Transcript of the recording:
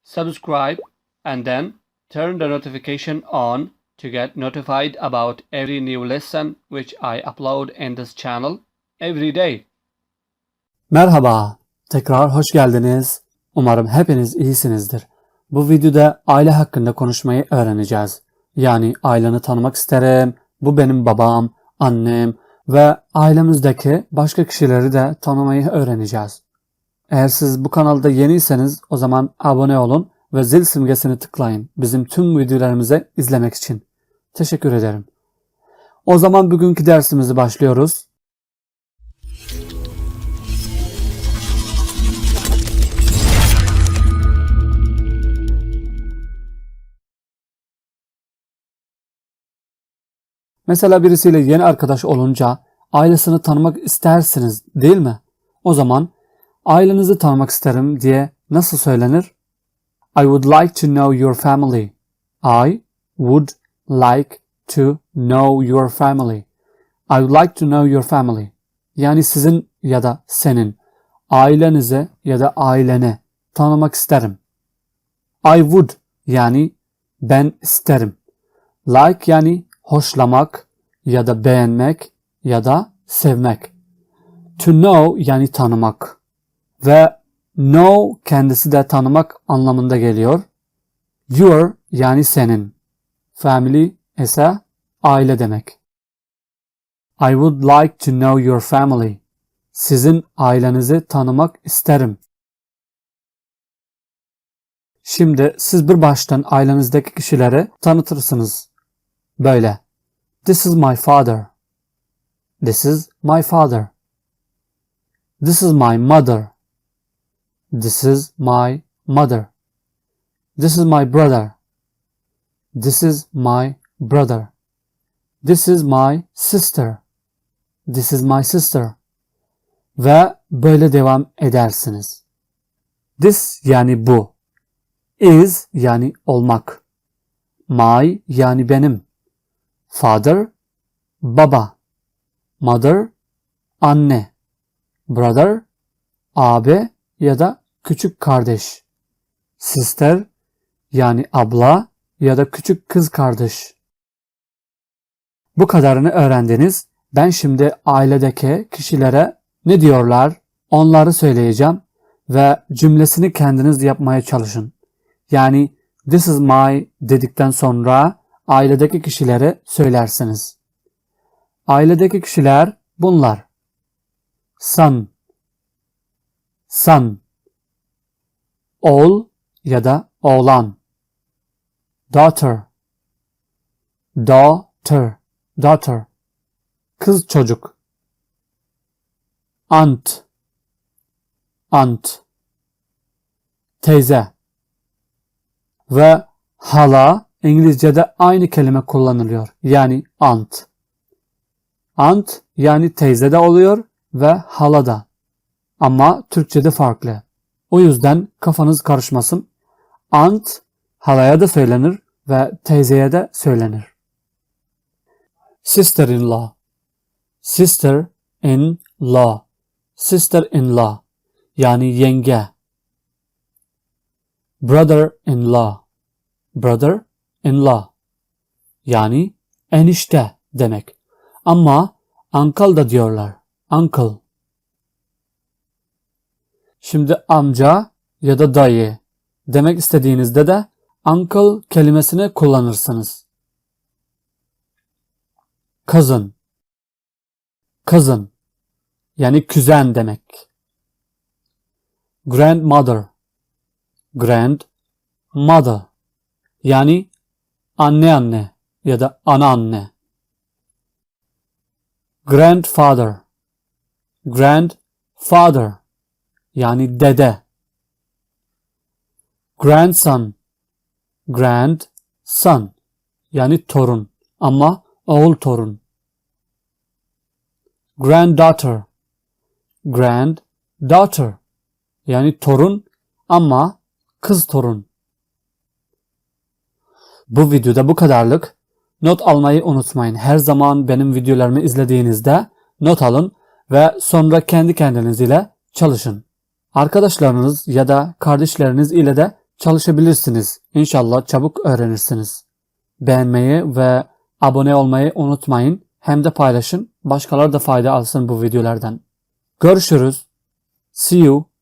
subscribe, and then turn the notification on to get notified about every new lesson which I upload in this channel every day. Merhaba, tekrar hoş geldiniz. Umarım hepiniz iyisinizdir. Bu videoda aile hakkında konuşmayı öğreneceğiz. Yani aileni tanımak isterim. Bu benim babam, annem ve ailemizdeki başka kişileri de tanımayı öğreneceğiz. Eğer siz bu kanalda yeniyseniz o zaman abone olun ve zil simgesini tıklayın bizim tüm videolarımızı izlemek için. Teşekkür ederim. O zaman bugünkü dersimizi başlıyoruz. Mesela birisiyle yeni arkadaş olunca ailesini tanımak istersiniz, değil mi? O zaman ailenizi tanımak isterim diye nasıl söylenir? I would like to know your family. I would like to know your family. I would like to know your family. Yani sizin ya da senin ailenizi ya da aileni tanımak isterim. I would yani ben isterim. Like yani hoşlamak ya da beğenmek ya da sevmek. To know yani tanımak. Ve know kendisi de tanımak anlamında geliyor. Your yani senin. Family ise aile demek. I would like to know your family. Sizin ailenizi tanımak isterim. Şimdi siz bir baştan ailenizdeki kişileri tanıtırsınız. Böyle. This is my father. This is my father. This is my mother. This is my mother. This is my brother. This is my brother. This is my sister. This is my sister. Ve böyle devam edersiniz. This yani bu. Is yani olmak. My yani benim. Father, baba. Mother, anne. Brother, abi ya da küçük kardeş. Sister, yani abla ya da küçük kız kardeş. Bu kadarını öğrendiniz. Ben şimdi ailedeki kişilere ne diyorlar onları söyleyeceğim ve cümlesini kendiniz yapmaya çalışın. Yani this is my dedikten sonra ailedeki kişilere söylersiniz. Ailedeki kişiler bunlar. Son, son. Oğul ya da oğlan. Daughter, daughter, daughter. Kız çocuk. Aunt, aunt. Teyze. Ve hala İngilizce'de aynı kelime kullanılıyor. Yani aunt. Aunt yani teyze de oluyor ve hala da. Ama Türkçe'de farklı. O yüzden kafanız karışmasın. Aunt halaya da söylenir ve teyzeye de söylenir. Sister-in-law. Sister-in-law. Sister-in-law. Yani yenge. Brother-in-law. Brother-in-law. Yani enişte demek. Ama uncle da diyorlar. Uncle. Şimdi amca ya da dayı demek istediğinizde de uncle kelimesini kullanırsınız. Cousin. Cousin. Yani kuzen demek. Grandmother. Grandmother. Yani anne ya da anneanne. Grandfather. Grandfather. Yani dede. Grandson. Grandson. Yani torun. Ama oğul torun. Granddaughter. Granddaughter. Yani torun ama kız torun. Bu videoda bu kadarlık. Not almayı unutmayın. Her zaman benim videolarımı izlediğinizde not alın ve sonra kendi kendiniz ile çalışın. Arkadaşlarınız ya da kardeşleriniz ile de çalışabilirsiniz. İnşallah çabuk öğrenirsiniz. Beğenmeyi ve abone olmayı unutmayın. Hem de paylaşın. Başkaları da fayda alsın bu videolardan. Görüşürüz. See you.